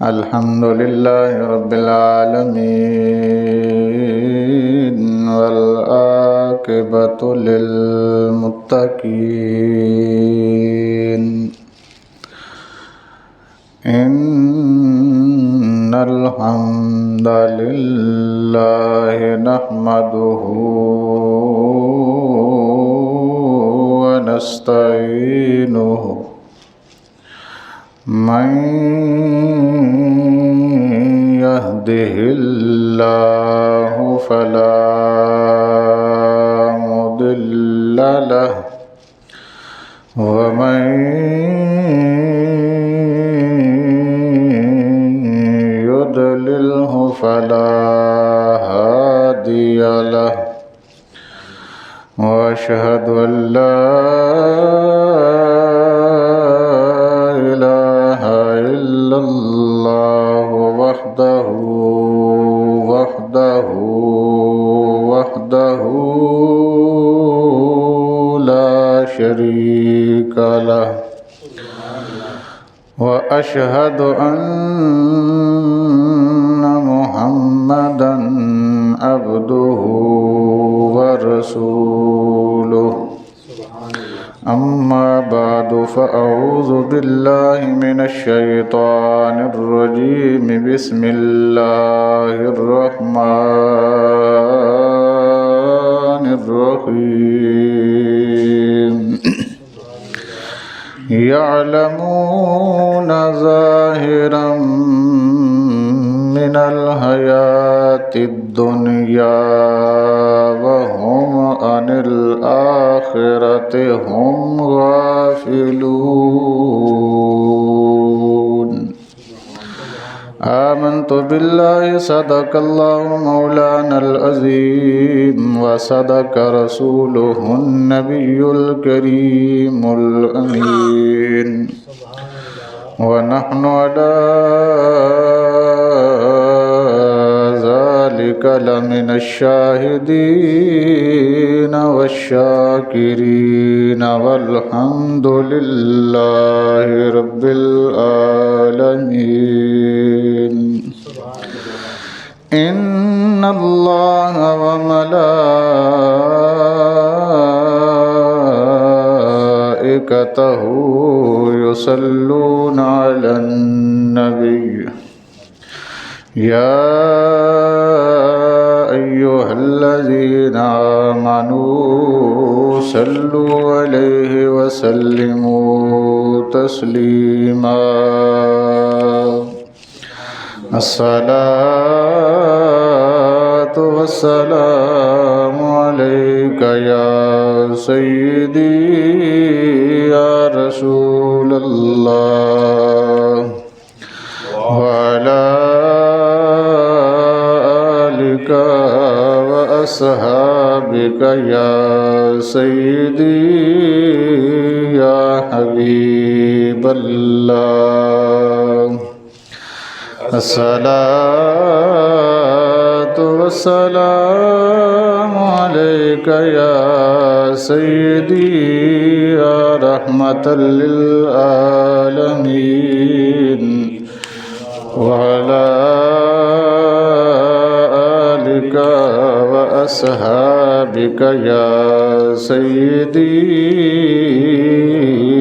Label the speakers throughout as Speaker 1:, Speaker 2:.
Speaker 1: الحمد لله رب العالمين والعاقبة للمتقين إن الحمد لله نحمده ونستعينه من يهده الله فلا مضل له ومن يضلله فلا هادي له وأشهد أن لا إله إلا الله وحده لا شريك له وأشهد أن محمدا عبده ورسوله أما بعد فأعوذ بالله من الشيطان الرجيم بسم الله الرحمن الرحيم يعلمون ظاهرا من الحياة الدنيا وهم عن الآخرة هم غافلون آمنت بالله صدق الله مولانا العظيم وصدق رسوله النبي الكريم الأمين ونحن على ذلك لمن الشاهدين والشاكرين والحمد لله رب العالمين إن الله وملائكته يصلون على النبي يا أيها الذين آمنوا صلوا عليه وسلموا تسليما الصلاة والسلام عليك يا سيدي يا رسول الله وعلى آلك وأصحابك يا سيدي يا حبيب الله الصلاة والسلام عليك يا سيدي يا رحمة للعالمين وعلى آلك وأصحابك يا سيدي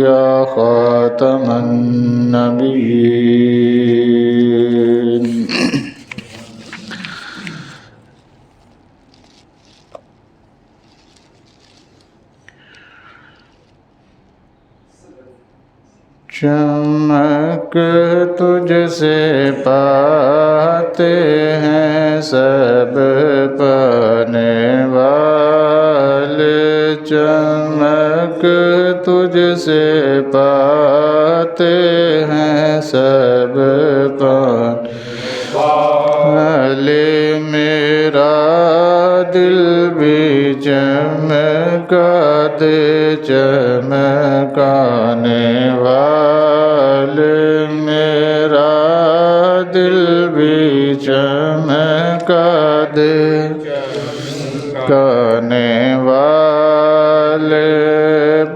Speaker 1: يا خاتم النبيين چمک تجھ سے پاتے ہیں سب پانے والے چمک تجھ سے پاتے ہیں سب پانے والے میرا دل بھی چمکا دے چمکانے والے میرا دل بھی چمکا دے چمکانے والے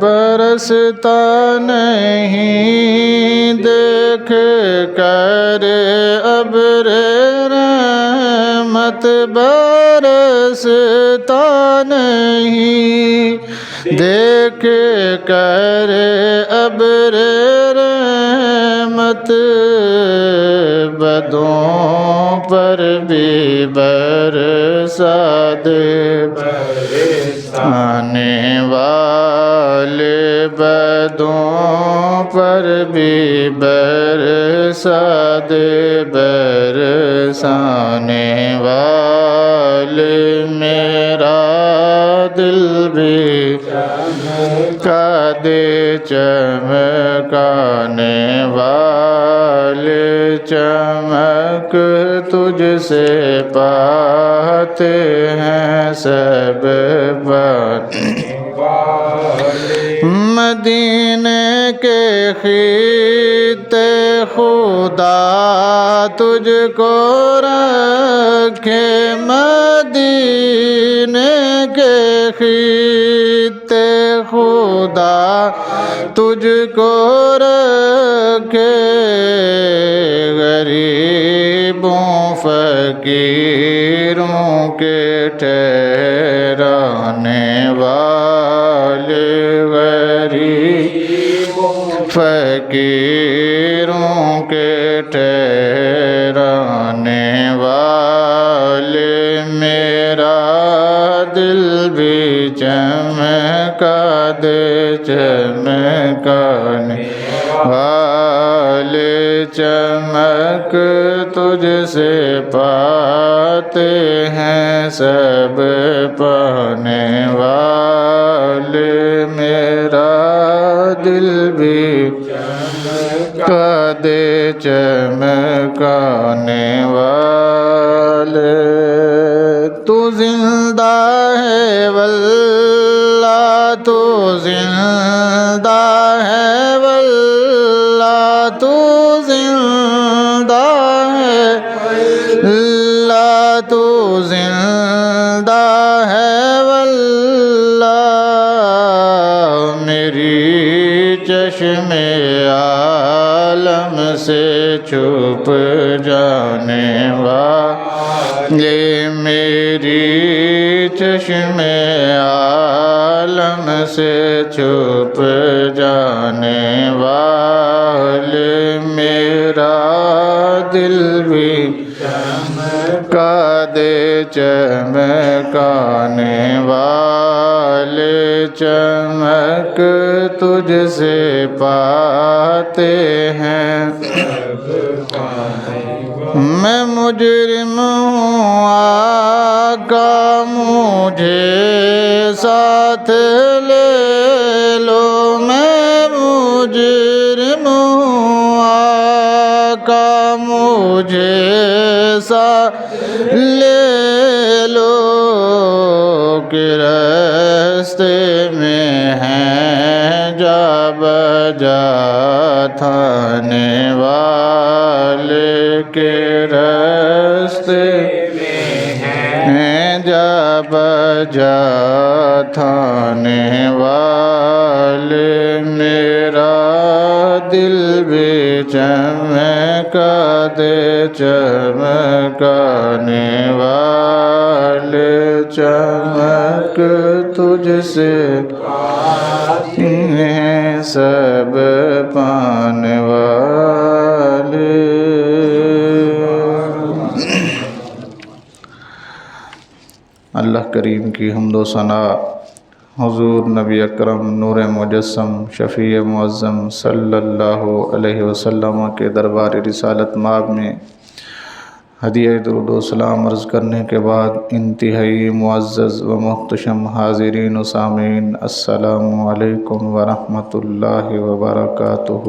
Speaker 1: برستا نہیں دیکھ کرے ابر رحمت برستا نہیں، دیکھ کرے ابر رحمت بدوں پر بھی برسا دے، آنے والے بدوں پر بھی برسا دے، برسانے والے میرا دل بھی چمکا دے، چمکانے والے چمک تجھ سے پاتے ہیں سب مدینے کے خطے خدا تجھ کو رکھے، مدینے کے خطے خدا تجھ کو رکھے، غریبوں فقیروں کے ٹھہرانے والے، غریبوں فقیروں کے ٹھہرانے والے، میرا دل بھی چمکا دے، چمکانے والے چمک تجھ سے پاتے ہیں سب پانے والے، میرا دل بھی چمکا دے، چمکانے والے، تو زندہ ہے واللہ، تو زندہ ہے واللہ، تو زندہ ہے اللہ، تو زندہ ہے واللہ، میری چشم عالم سے چھپ جانے والے، میری چشم عالم سے چھپ جانے والے، میرا دل بھی چمکا دے، چمکانے والے چمک تجھ سے پاتے ہیں، میں مجرم ہوں آقا مجھے ساتھ لے لو، میں مجرم ہوں آقا مجھے ساتھ لے لو، کہ راستے میں ہیں جا بجا تھانے والے، کے راستے میں ہیں جا بجا تھانے والے، میرا دل بھی چمکا دے، چمکانے والے چمک تجھ سے ہیں سب پانے والے۔ اللہ کریم کی حمد و ثنا حضور نبی اکرم نور مجسم شفیع معظم صلی اللہ علیہ وسلم کے دربار رسالت مآب میں ہدیہ درود و سلام عرض کرنے کے بعد انتہائی معزز و محتشم حاضرین و سامعین، السلام علیکم ورحمۃ اللہ وبرکاتہ۔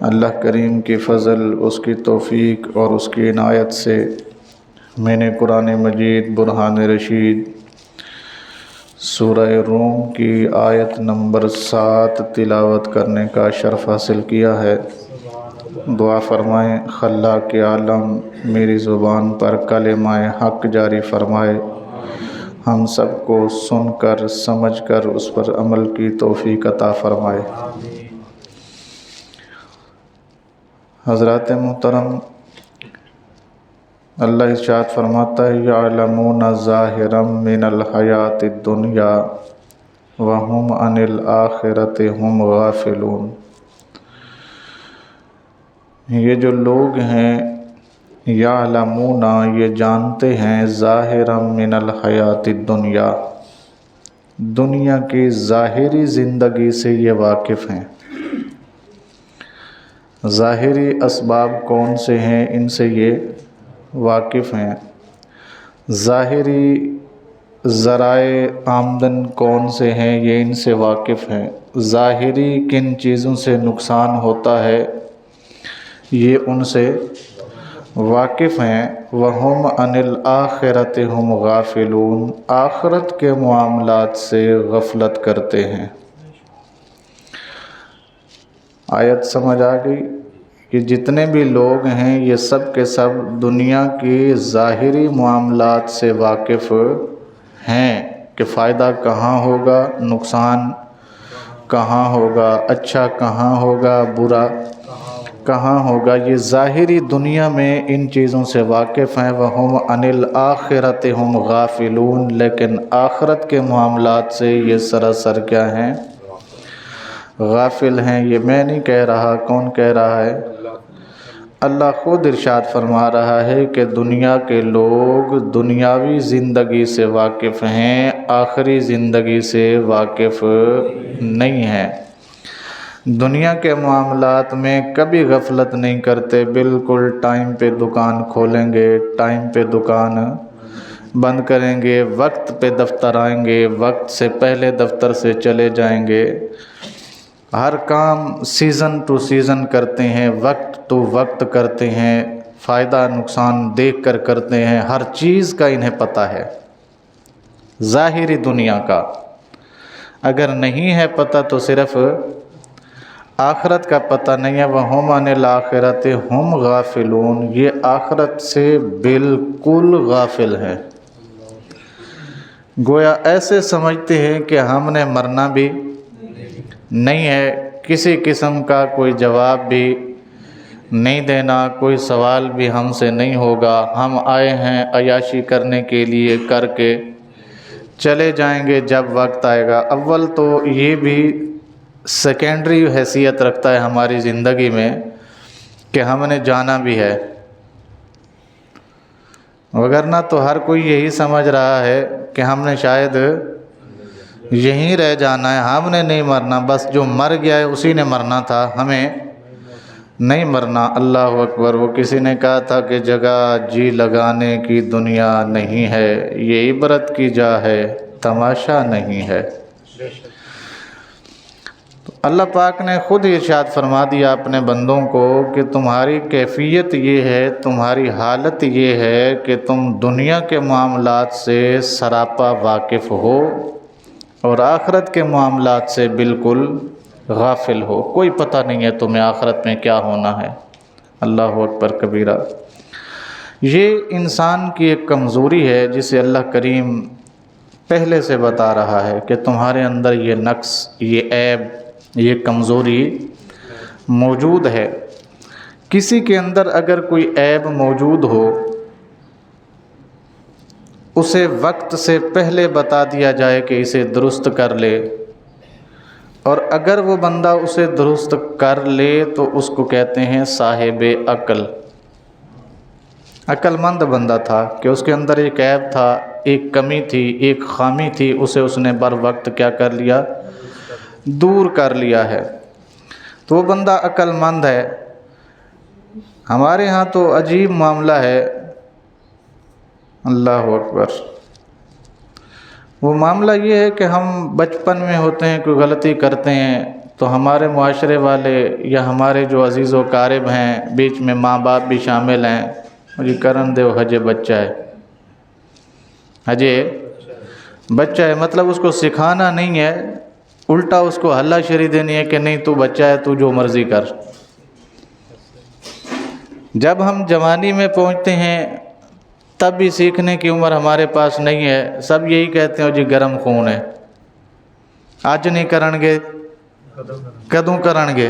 Speaker 1: اللہ کریم کی فضل، اس کی توفیق اور اس کی عنایت سے میں نے قرآن مجید برہان رشید سورہ روم کی آیت نمبر 7 تلاوت کرنے کا شرف حاصل کیا ہے۔ دعا فرمائیں خلاق عالم میری زبان پر کلمہ حق جاری فرمائے، ہم سب کو سن کر سمجھ کر اس پر عمل کی توفیق عطا فرمائے۔ حضرات محترم، اللہ ارشاد فرماتا ہے یعلمون ظاہرا من الحیات الدنیا وہم عن الآخرۃ ہم غافلون۔ یہ جو لوگ ہیں یعلمون، یہ جانتے ہیں، ظاہرا من الحیات الدنیا، دنیا کی ظاہری زندگی سے یہ واقف ہیں۔ ظاہری اسباب کون سے ہیں، ان سے یہ واقف ہیں۔ ظاہری ذرائع آمدن کون سے ہیں، یہ ان سے واقف ہیں۔ ظاہری کن چیزوں سے نقصان ہوتا ہے، یہ ان سے واقف ہیں۔ وَهُمْ عَنِ الْآخِرَةِ هُمْ غَافِلُونَ، آخرت کے معاملات سے غفلت کرتے ہیں۔ آیت سمجھ آ گئی؟ کہ جتنے بھی لوگ ہیں یہ سب کے سب دنیا کی ظاہری معاملات سے واقف ہیں کہ فائدہ کہاں ہوگا، نقصان کہاں ہوگا، اچھا کہاں ہوگا، برا کہاں ہوگا، یہ ظاہری دنیا میں ان چیزوں سے واقف ہیں۔ وَهُمْ عَنِ الْآخِرَةِ هُمْ غَافِلُونَ، لیکن آخرت کے معاملات سے یہ سراسر کیا ہیں؟ غافل ہیں۔ یہ میں نہیں کہہ رہا، کون کہہ رہا ہے؟ اللہ خود ارشاد فرما رہا ہے کہ دنیا کے لوگ دنیاوی زندگی سے واقف ہیں، آخری زندگی سے واقف نہیں ہیں۔ دنیا کے معاملات میں کبھی غفلت نہیں کرتے، بالکل ٹائم پہ دکان کھولیں گے، ٹائم پہ دکان بند کریں گے، وقت پہ دفتر آئیں گے، وقت سے پہلے دفتر سے چلے جائیں گے۔ ہر کام سیزن ٹو سیزن کرتے ہیں، وقت تو وقت کرتے ہیں، فائدہ نقصان دیکھ کر کرتے ہیں، ہر چیز کا انہیں پتہ ہے۔ ظاہری دنیا کا اگر نہیں ہے پتہ تو صرف آخرت کا پتہ نہیں ہے۔ وَهُمْ عَنِ الْآخِرَةِ هُمْ غَافِلُونَ، یہ آخرت سے بالکل غافل ہیں۔ گویا ایسے سمجھتے ہیں کہ ہم نے مرنا بھی نہیں ہے، کسی قسم کا کوئی جواب بھی نہیں دینا، کوئی سوال بھی ہم سے نہیں ہوگا، ہم آئے ہیں عیاشی کرنے کے لیے، کر کے چلے جائیں گے جب وقت آئے گا۔ اول تو یہ بھی سیکنڈری حیثیت رکھتا ہے ہماری زندگی میں کہ ہم نے جانا بھی ہے، وگرنہ تو ہر کوئی یہی سمجھ رہا ہے کہ ہم نے شاید یہیں رہ جانا ہے، ہم نے نہیں مرنا، بس جو مر گیا ہے اسی نے مرنا تھا، ہمیں نہیں مرنا۔ اللہ اکبر۔ وہ کسی نے کہا تھا کہ جگہ جی لگانے کی دنیا نہیں ہے، یہ عبرت کی جا ہے، تماشا نہیں ہے۔ تو اللہ پاک نے خود ارشاد فرما دیا اپنے بندوں کو کہ تمہاری کیفیت یہ ہے، تمہاری حالت یہ ہے کہ تم دنیا کے معاملات سے سراپا واقف ہو اور آخرت کے معاملات سے بالکل غافل ہو، کوئی پتہ نہیں ہے تمہیں آخرت میں کیا ہونا ہے۔ اللہ اکبر کبیرہ۔ یہ انسان کی ایک کمزوری ہے جسے اللہ کریم پہلے سے بتا رہا ہے کہ تمہارے اندر یہ نقص، یہ عیب، یہ کمزوری موجود ہے۔ کسی کے اندر اگر کوئی عیب موجود ہو، اسے وقت سے پہلے بتا دیا جائے کہ اسے درست کر لے، اور اگر وہ بندہ اسے درست کر لے تو اس کو کہتے ہیں صاحب عقل، عقل مند بندہ تھا کہ اس کے اندر ایک عیب تھا، ایک کمی تھی، ایک خامی تھی، اسے اس نے بر وقت کیا کر لیا؟ دور کر لیا ہے، تو وہ بندہ عقل مند ہے۔ ہمارے ہاں تو عجیب معاملہ ہے، اللہ اکبر۔ وہ معاملہ یہ ہے کہ ہم بچپن میں ہوتے ہیں، کوئی غلطی کرتے ہیں تو ہمارے معاشرے والے یا ہمارے جو عزیز و قارب ہیں، بیچ میں ماں باپ بھی شامل ہیں، مجھے کرن دے ہجے بچہ ہے، ہجے بچہ ہے، مطلب اس کو سکھانا نہیں ہے، الٹا اس کو ہلہ شری دینی ہے کہ نہیں تو بچہ ہے، تو جو مرضی کر۔ جب ہم جوانی میں پہنچتے ہیں تب بھی سیکھنے کی عمر ہمارے پاس نہیں ہے، سب یہی کہتے ہیں جی گرم خون ہے، آج نہیں کرن گے کدوں کرن گے،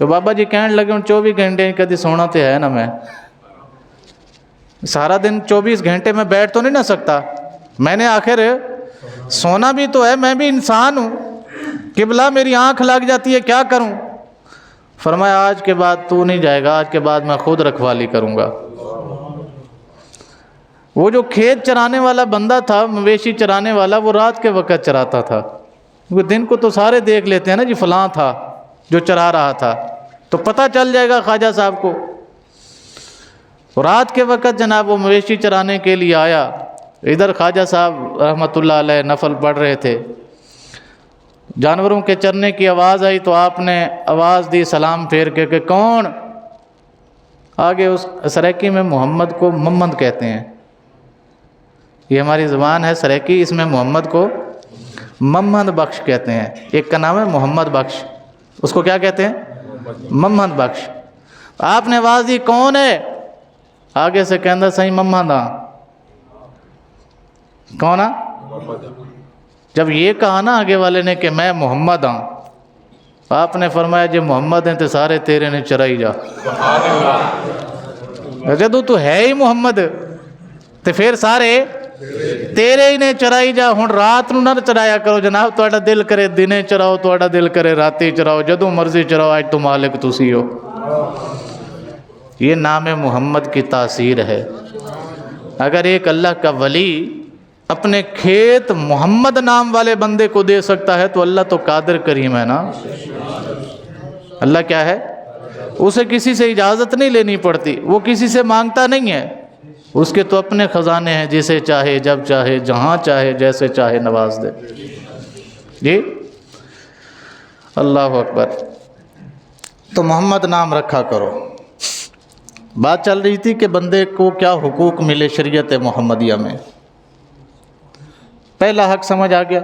Speaker 1: تو بابا جی کہنے لگے ہوں 24 گھنٹے کدی سونا تو ہے نا، میں سارا دن 24 گھنٹے میں بیٹھ تو نہیں نہ سکتا، میں نے آخر سونا بھی تو ہے، میں بھی انسان ہوں، قبلہ میری آنکھ لگ جاتی ہے، کیا کروں؟ فرمایا آج کے بعد تو نہیں جائے گا، آج کے بعد میں خود رکھوالی کروں گا۔ وہ جو کھیت چرانے والا بندہ تھا، مویشی چرانے والا، وہ رات کے وقت چراتا تھا، کیونکہ دن کو تو سارے دیکھ لیتے ہیں نا جی فلاں تھا جو چرا رہا تھا، تو پتہ چل جائے گا خواجہ صاحب کو۔ رات کے وقت جناب وہ مویشی چرانے کے لیے آیا، ادھر خواجہ صاحب رحمۃ اللہ علیہ نفل پڑھ رہے تھے، جانوروں کے چرنے کی آواز آئی تو آپ نے آواز دی سلام پھیر کے کہ کون؟ آگے اس سریکی میں محمد کو محمد کہتے ہیں، یہ ہماری زبان ہے سریکی، اس میں محمد کو محمد بخش کہتے ہیں، ایک کا نام ہے محمد بخش، اس کو کیا کہتے ہیں؟ محمد بخش۔ آپ نے آواز دی کون ہے؟ آگے سے کہندا صحیح محمد ہاں۔ کون ہاں؟ جب یہ کہا نا آگے والے نے کہ میں محمد ہاں، آپ نے فرمایا جی محمد ہیں تو سارے تیرے نے چرائی جا، جدو تو ہے ہی محمد تو پھر سارے تیرے ہی نے چرائی جا۔ ہن رات نو نہ چرایا کرو جناب، تہاڈا دل کرے دنے چراؤ، تہاڈا دل کرے راتی چراؤ، جدو مرضی چراؤ، آج تو مالک تسی ہو۔ یہ نام محمد کی تاثیر ہے۔ اگر ایک اللہ کا ولی اپنے کھیت محمد نام والے بندے کو دے سکتا ہے تو اللہ تو قادر کریم ہے نا۔ اللہ کیا ہے؟ اسے کسی سے اجازت نہیں لینی پڑتی، وہ کسی سے مانگتا نہیں ہے، اس کے تو اپنے خزانے ہیں، جسے چاہے جب چاہے جہاں چاہے جیسے چاہے نواز دے۔ جی اللہ اکبر۔ تو محمد نام رکھا کرو۔ بات چل رہی تھی کہ بندے کو کیا حقوق ملے شریعت محمدیہ میں۔ پہلا حق سمجھ آ گیا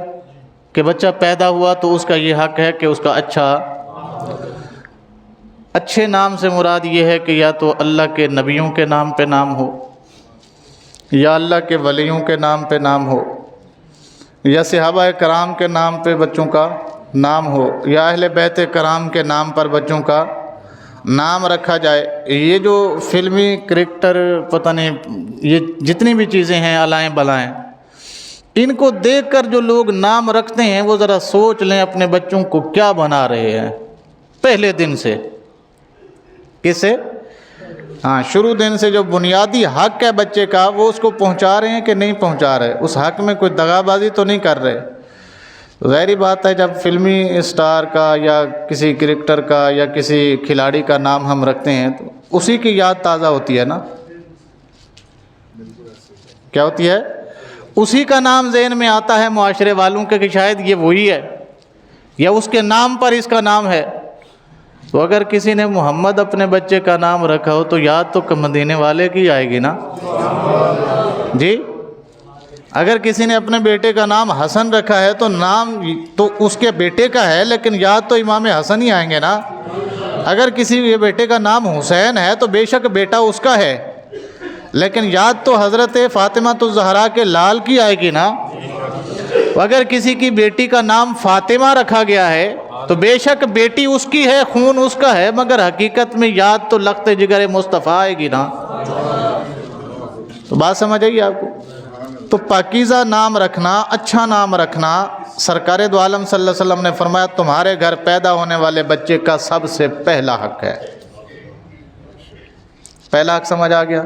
Speaker 1: کہ بچہ پیدا ہوا تو اس کا یہ حق ہے کہ اس کا اچھے نام سے مراد یہ ہے کہ یا تو اللہ کے نبیوں کے نام پہ نام ہو، یا اللہ کے ولیوں کے نام پہ نام ہو، یا صحابہ کرام کے نام پہ بچوں کا نام ہو، یا اہل بیت کرام کے نام پر بچوں کا نام رکھا جائے۔ یہ جو فلمی کرکٹر پتہ نہیں یہ جتنی بھی چیزیں ہیں الائیں بلائیں، ان کو دیکھ کر جو لوگ نام رکھتے ہیں وہ ذرا سوچ لیں اپنے بچوں کو کیا بنا رہے ہیں پہلے دن سے۔ کس سے؟ ہاں، شروع دن سے جو بنیادی حق ہے بچے کا وہ اس کو پہنچا رہے ہیں کہ نہیں پہنچا رہے، اس حق میں کوئی دغا بازی تو نہیں کر رہے۔ ظاہری بات ہے جب فلمی اسٹار کا یا کسی کرکٹر کا یا کسی کھلاڑی کا نام ہم رکھتے ہیں تو اسی کی یاد تازہ ہوتی ہے نا۔ کیا ہوتی ہے؟ اسی کا نام ذہن میں آتا ہے معاشرے والوں کے کہ شاید یہ وہی ہے، یا اس کے نام پر اس کا نام ہے۔ تو اگر کسی نے محمد اپنے بچے کا نام رکھا ہو تو یاد تو مدینے والے کی آئے گی نا جی۔ اگر کسی نے اپنے بیٹے کا نام حسن رکھا ہے تو نام تو اس کے بیٹے کا ہے، لیکن یاد تو امام حسن ہی آئیں گے نا۔ اگر کسی کے بیٹے کا نام حسین ہے تو بے شک بیٹا اس کا ہے، لیکن یاد تو حضرت فاطمہ الزہرا کے لال کی آئے گی نا۔ اگر کسی کی بیٹی کا نام فاطمہ رکھا گیا ہے تو بے شک بیٹی اس کی ہے، خون اس کا ہے، مگر حقیقت میں یاد تو لخت جگر مصطفیٰ آئے گی نا۔ تو بات سمجھ آئی آپ کو؟ تو پاکیزہ نام رکھنا، اچھا نام رکھنا، سرکار دو عالم صلی اللہ علیہ وسلم نے فرمایا تمہارے گھر پیدا ہونے والے بچے کا سب سے پہلا حق ہے۔ پہلا حق سمجھ آ گیا؟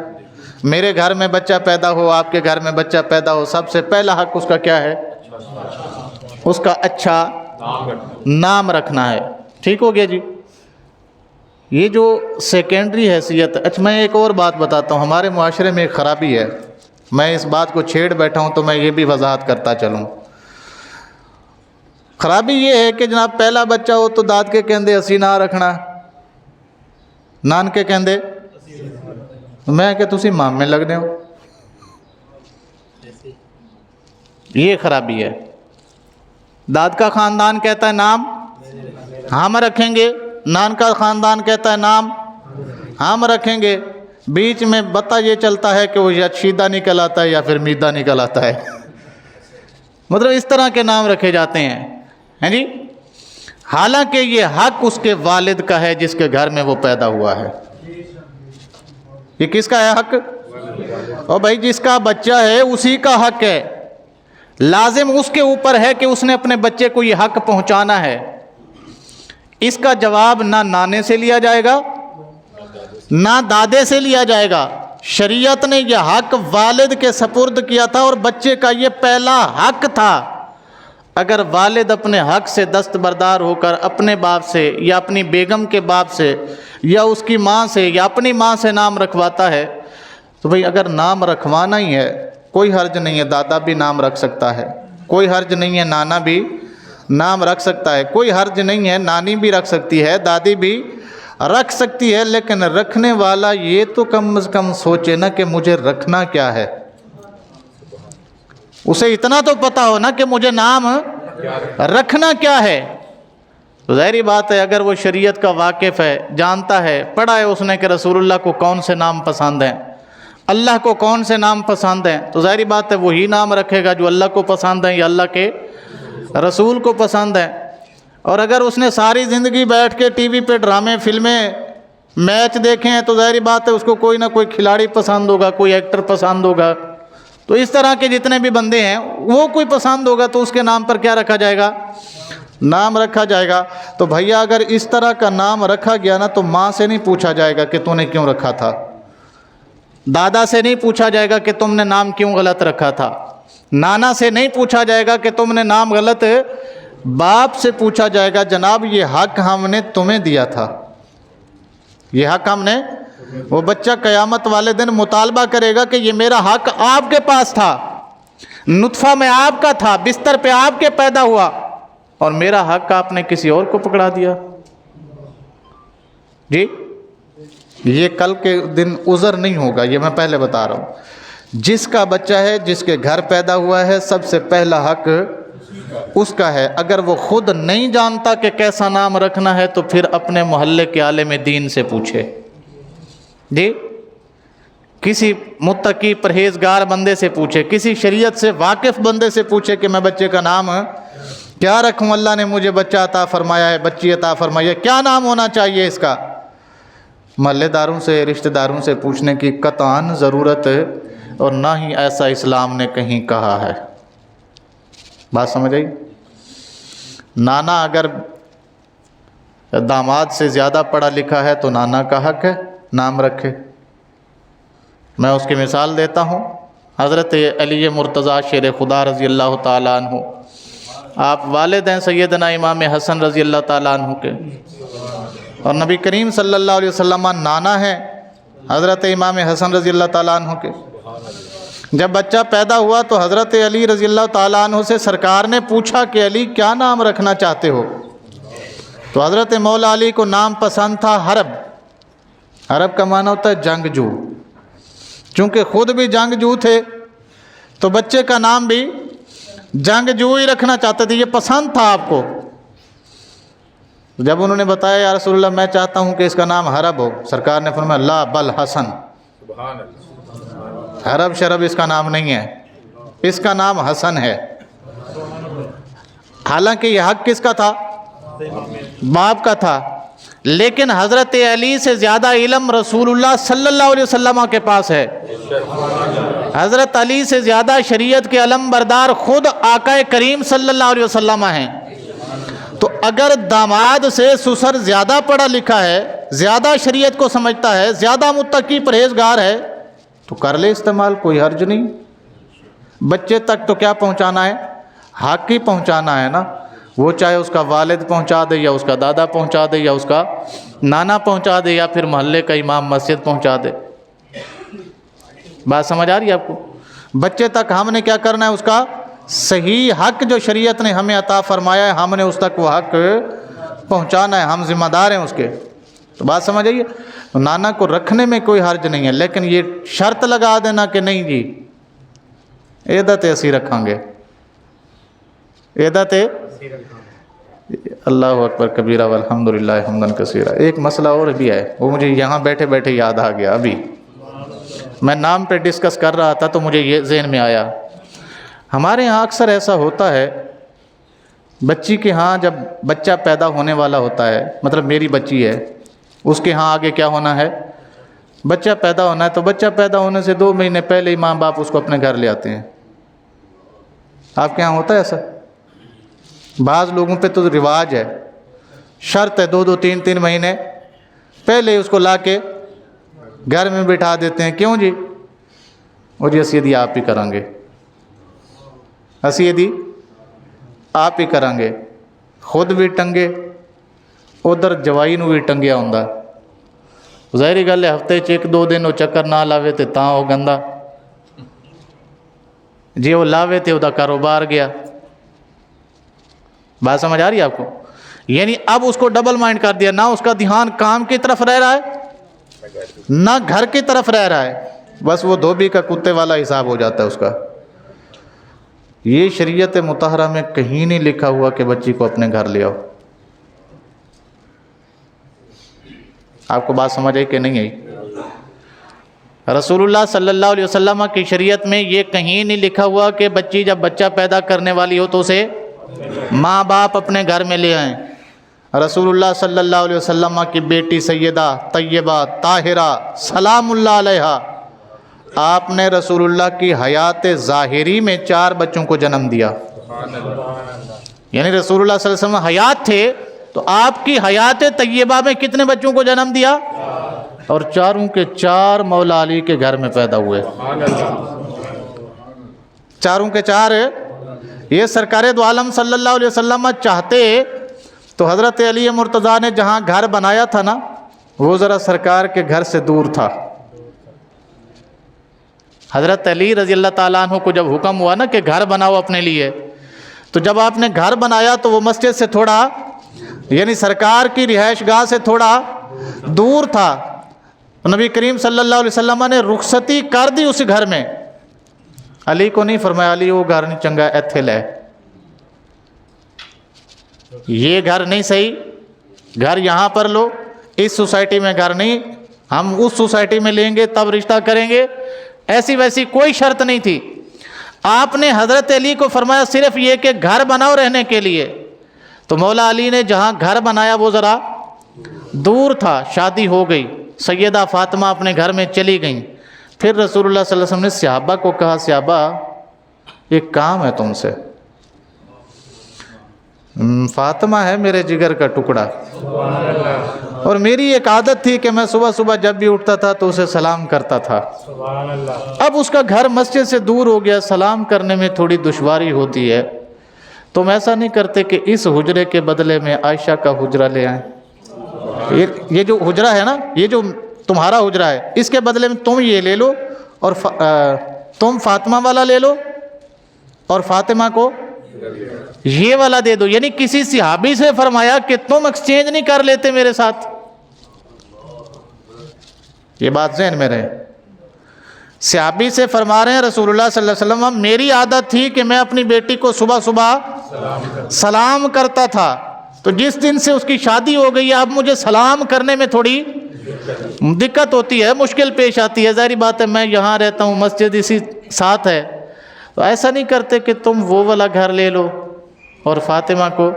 Speaker 1: میرے گھر میں بچہ پیدا ہو، آپ کے گھر میں بچہ پیدا ہو، سب سے پہلا حق اس کا کیا ہے؟ اس کا اچھا نام رکھنا ہے۔ ٹھیک ہو گیا جی؟ یہ جو سیکنڈری حیثیت، اچھا میں ایک اور بات بتاتا ہوں، ہمارے معاشرے میں ایک خرابی ہے، میں اس بات کو چھیڑ بیٹھا ہوں تو میں یہ بھی وضاحت کرتا چلوں۔ خرابی یہ ہے کہ جناب پہلا بچہ ہو تو داد کے کہندے اسی نہ رکھنا، نان کے کہندے میں کہ تسی مامے لگنے ہو، یہ خرابی ہے۔ داد کا خاندان کہتا ہے نام ہم رکھیں گے، نان کا خاندان کہتا ہے نام ہم رکھیں گے، بیچ میں بتا یہ چلتا ہے کہ وہ یا شیدہ نکل آتا ہے یا پھر میدہ نکل آتا ہے، مطلب اس طرح کے نام رکھے جاتے ہیں جی۔ حالانکہ یہ حق اس کے والد کا ہے جس کے گھر میں وہ پیدا ہوا ہے۔ یہ کس کا ہے حق؟ اور بھائی جس کا بچہ ہے اسی کا حق ہے، لازم اس کے اوپر ہے کہ اس نے اپنے بچے کو یہ حق پہنچانا ہے۔ اس کا جواب نہ نانے سے لیا جائے گا نہ دادے سے لیا جائے گا، شریعت نے یہ حق والد کے سپرد کیا تھا اور بچے کا یہ پہلا حق تھا۔ اگر والد اپنے حق سے دستبردار ہو کر اپنے باپ سے یا اپنی بیگم کے باپ سے یا اس کی ماں سے یا اپنی ماں سے نام رکھواتا ہے تو بھئی اگر نام رکھوانا ہی ہے کوئی حرج نہیں ہے، دادا بھی نام رکھ سکتا ہے، کوئی حرج نہیں ہے، نانا بھی نام رکھ سکتا ہے، کوئی حرج نہیں ہے، نانی بھی رکھ سکتی ہے، دادی بھی رکھ سکتی ہے، لیکن رکھنے والا یہ تو کم از کم سوچے نا کہ مجھے رکھنا کیا ہے۔ اسے اتنا تو پتا ہو نا کہ مجھے نام رکھنا کیا ہے۔ تو ظاہری بات ہے اگر وہ شریعت کا واقف ہے، جانتا ہے، پڑھا ہے اس نے کہ رسول اللہ کو کون سے نام پسند ہیں، اللہ کو کون سے نام پسند ہیں، تو ظاہری بات ہے وہی نام رکھے گا جو اللہ کو پسند ہیں یا اللہ کے رسول کو پسند ہیں۔ اور اگر اس نے ساری زندگی بیٹھ کے ٹی وی پہ ڈرامے، فلمیں، میچ دیکھے ہیں تو ظاہری بات ہے اس کو کوئی نہ کوئی کھلاڑی پسند ہوگا، کوئی ایکٹر پسند ہوگا، تو اس طرح کے جتنے بھی بندے ہیں وہ کوئی پسند ہوگا تو اس کے نام پر کیا رکھا جائے گا؟ نام رکھا جائے گا۔ تو بھیا اگر اس طرح کا نام رکھا گیا نا تو ماں سے نہیں پوچھا جائے گا کہ تو نے کیوں رکھا تھا، دادا سے نہیں پوچھا جائے گا کہ تم نے نام کیوں غلط رکھا تھا، نانا سے نہیں پوچھا جائے گا کہ تم نے نام غلط، باپ سے پوچھا جائے گا جناب یہ حق ہم نے تمہیں دیا تھا، یہ حق ہم نے۔ وہ بچہ قیامت والے دن مطالبہ کرے گا کہ یہ میرا حق آپ کے پاس تھا، نطفہ میں آپ کا تھا، بستر پہ آپ کے پیدا ہوا اور میرا حق آپ نے کسی اور کو پکڑا دیا۔ جی یہ کل کے دن عذر نہیں ہوگا، یہ میں پہلے بتا رہا ہوں۔ جس کا بچہ ہے، جس کے گھر پیدا ہوا ہے، سب سے پہلا حق اس کا ہے۔ اگر وہ خود نہیں جانتا کہ کیسا نام رکھنا ہے تو پھر اپنے محلے کے عالم دین سے پوچھے، جی کسی متقی پرہیزگار بندے سے پوچھے، کسی شریعت سے واقف بندے سے پوچھے کہ میں بچے کا نام کیا رکھوں، اللہ نے مجھے بچہ عطا فرمایا ہے، بچی عطا فرمائی ہے، کیا نام ہونا چاہیے اس کا۔ محلے داروں سے، رشتہ داروں سے پوچھنے کی قطعاً ضرورت ہے، اور نہ ہی ایسا اسلام نے کہیں کہا ہے۔ بات سمجھ آئی؟ نانا اگر داماد سے زیادہ پڑھا لکھا ہے تو نانا کا حق ہے نام رکھے۔ میں اس کی مثال دیتا ہوں، حضرت علی مرتضیٰ شیر خدا رضی اللہ تعالیٰ عنہ، آپ والد ہیں سیدنا امام حسن رضی اللہ تعالیٰ عنہ کے، اور نبی کریم صلی اللہ علیہ وسلم نانا ہے حضرت امام حسن رضی اللہ تعالیٰ عنہ کے۔ جب بچہ پیدا ہوا تو حضرت علی رضی اللہ تعالیٰ عنہ سے سرکار نے پوچھا کہ علی کیا نام رکھنا چاہتے ہو؟ تو حضرت مولا علی کو نام پسند تھا حرب۔ حرب کا معنی ہوتا ہے جنگجو، چونکہ خود بھی جنگجو تھے تو بچے کا نام بھی جنگجو ہی رکھنا چاہتے تھے، یہ پسند تھا آپ کو۔ جب انہوں نے بتایا یا رسول اللہ میں چاہتا ہوں کہ اس کا نام حرب ہو، سرکار نے فرمایا لا بل حسن، حرب شرب اس کا نام نہیں ہے، اس کا نام حسن ہے۔ حالانکہ یہ حق کس کا تھا؟ باپ کا تھا، لیکن حضرت علی سے زیادہ علم رسول اللہ صلی اللہ علیہ وسلم کے پاس ہے۔ حضرت علی سے زیادہ شریعت کے علم بردار خود آقا کریم صلی اللہ علیہ وسلم ہیں۔ تو اگر داماد سے سسر زیادہ پڑھا لکھا ہے، زیادہ شریعت کو سمجھتا ہے، زیادہ متقی پرہیزگار ہے تو کر لے استعمال، کوئی حرج نہیں۔ بچے تک تو کیا پہنچانا ہے؟ حق ہی پہنچانا ہے نا، وہ چاہے اس کا والد پہنچا دے یا اس کا دادا پہنچا دے یا اس کا نانا پہنچا دے یا پھر محلے کا امام مسجد پہنچا دے۔ بات سمجھ آ رہی ہے آپ کو؟ بچے تک ہم نے کیا کرنا ہے؟ اس کا صحیح حق جو شریعت نے ہمیں عطا فرمایا ہے ہم نے اس تک وہ حق پہنچانا ہے، ہم ذمہ دار ہیں اس کے۔ تو بات سمجھ آئیے؟ تو نانا کو رکھنے میں کوئی حرج نہیں ہے، لیکن یہ شرط لگا دینا کہ نہیں جی عیدت ایسی رکھیں گے، عیدت اللہ اکبر کبیرہ والحمدللہ حمدن کثیرہ۔ ایک مسئلہ اور بھی ہے، وہ مجھے یہاں بیٹھے بیٹھے یاد آ گیا، ابھی میں نام پہ ڈسکس کر رہا تھا تو مجھے یہ ذہن میں آیا۔ ہمارے ہاں اکثر ایسا ہوتا ہے بچی کے ہاں جب بچہ پیدا ہونے والا ہوتا ہے، مطلب میری بچی ہے، اس کے ہاں آگے کیا ہونا ہے؟ بچہ پیدا ہونا ہے، تو بچہ پیدا ہونے سے 2 مہینے پہلے ہی ماں باپ اس کو اپنے گھر لے آتے ہیں۔ آپ کے ہاں ہوتا ہے ایسا؟ بعض لوگوں پہ تو رواج ہے، شرط ہے 2 3 مہینے پہلے ہی اس کو لا کے گھر میں بٹھا دیتے ہیں۔ کیوں جی؟ وہ جی سیدھی آپ ہی کریں گے، سیدھی آپ ہی کریں گے، خود بھی ٹنگے ادھر جوائی نو بھی ٹنگیا ہوں۔ ظاہری گل ہے، ہفتے 1 2 دن وہ چکر نہ لاوے تے تاں وہ گندا، جی وہ لاوے تے وہ کاروبار گیا۔ بات سمجھ آ رہی ہے آپ کو؟ یعنی اب اس کو ڈبل مائنڈ کر دیا، نہ اس کا دھیان کام کی طرف رہ رہا ہے نہ گھر کی طرف رہ رہا ہے، بس وہ دھوبی کا کتے والا حساب ہو جاتا ہے اس کا۔ یہ شریعت مطہرہ میں کہیں نہیں لکھا ہوا کہ بچی کو اپنے گھر لے آؤ۔ آپ کو بات سمجھ آئی کہ نہیں آئی؟ رسول اللہ صلی اللہ علیہ وسلم کی شریعت میں یہ کہیں نہیں لکھا ہوا کہ بچی جب بچہ پیدا کرنے والی ہو تو اسے ماں باپ اپنے گھر میں لے آئیں۔ رسول اللہ صلی اللہ علیہ وسلم کی بیٹی سیدہ طیبہ طاہرہ سلام اللہ علیہا، آپ نے رسول اللہ کی حیات ظاہری میں 4 بچوں کو جنم دیا۔ یعنی رسول اللہ صلی اللہ علیہ وسلم حیات تھے تو آپ کی حیات طیبہ میں کتنے بچوں کو جنم دیا؟ اور 4 کے 4 مولا علی کے گھر میں پیدا ہوئے۔ 4 کے 4 یہ سرکار دو عالم صلی اللہ علیہ وسلم چاہتے تو حضرت علی مرتضیٰ نے جہاں گھر بنایا تھا نا، وہ ذرا سرکار کے گھر سے دور تھا۔ حضرت علی رضی اللہ تعالیٰ عنہ کو جب حکم ہوا نا کہ گھر بناؤ اپنے لیے، تو جب آپ نے گھر بنایا تو وہ مسجد سے تھوڑا، یعنی سرکار کی رہائش گاہ سے تھوڑا دور تھا۔ نبی کریم صلی اللہ علیہ وسلم نے رخصتی کر دی اس گھر میں۔ علی کو نہیں فرمایا علی وہ گھر نہیں چنگا ایتھے لے، یہ گھر نہیں صحیح، گھر یہاں پر لو، اس سوسائٹی میں گھر نہیں، ہم اس سوسائٹی میں لیں گے تب رشتہ کریں گے۔ ایسی ویسی کوئی شرط نہیں تھی۔ آپ نے حضرت علی کو فرمایا صرف یہ کہ گھر بناؤ رہنے کے لیے، تو مولا علی نے جہاں گھر بنایا وہ ذرا دور تھا۔ شادی ہو گئی، سیدہ فاطمہ اپنے گھر میں چلی گئیں۔ پھر رسول اللہ صلی اللہ علیہ وسلم نے صحابہ کو کہا صحابہ ایک کام ہے تم سے، فاطمہ ہے میرے جگر کا ٹکڑا، اور میری ایک عادت تھی کہ میں صبح صبح جب بھی اٹھتا تھا تو اسے سلام کرتا تھا۔ اب اس کا گھر مسجد سے دور ہو گیا، سلام کرنے میں تھوڑی دشواری ہوتی ہے، تم ایسا نہیں کرتے کہ اس حجرے کے بدلے میں عائشہ کا حجرہ لے آئیں؟ یہ جو حجرہ ہے نا، یہ جو تمہارا حجرہ ہے، اس کے بدلے میں تم یہ لے لو، اور تم فاطمہ والا لے لو اور فاطمہ کو یہ والا دے دو۔ یعنی کسی صحابی سے فرمایا کہ تم ایکسچینج نہیں کر لیتے میرے ساتھ؟ یہ بات ذہن میں رہے۔ صحابی سے فرما رہے ہیں رسول اللہ صلی اللہ علیہ وسلم میری عادت تھی کہ میں اپنی بیٹی کو صبح صبح سلام کرتا تھا، تو جس دن سے اس کی شادی ہو گئی ہے اب مجھے سلام کرنے میں تھوڑی دقت ہوتی ہے، مشکل پیش آتی ہے۔ ظاہری بات ہے میں یہاں رہتا ہوں، مسجد اسی ساتھ ہے، تو ایسا نہیں کرتے کہ تم وہ والا گھر لے لو اور فاطمہ کو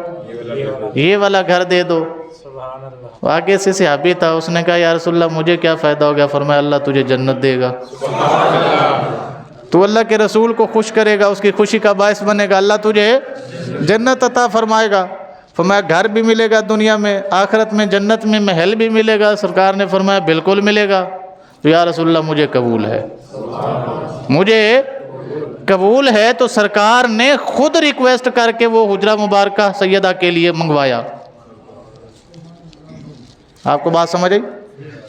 Speaker 1: یہ والا گھر دے دو۔ آگے سے صحابی تھا، اس نے کہا یا رسول اللہ مجھے کیا فائدہ ہو گیا؟ فرمایا اللہ تجھے جنت دے گا، تو اللہ کے رسول کو خوش کرے گا، اس کی خوشی کا باعث بنے گا، اللہ تجھے جنت عطا فرمائے گا۔ فرمایا گھر بھی ملے گا دنیا میں، آخرت میں جنت میں محل بھی ملے گا؟ سرکار نے فرمایا بالکل ملے گا۔ تو یا رسول اللہ مجھے قبول ہے، مجھے قبول ہے۔ تو سرکار نے خود ریکویسٹ کر کے وہ حجرہ مبارکہ سیدہ کے لیے منگوایا۔ آپ کو بات سمجھ آئی؟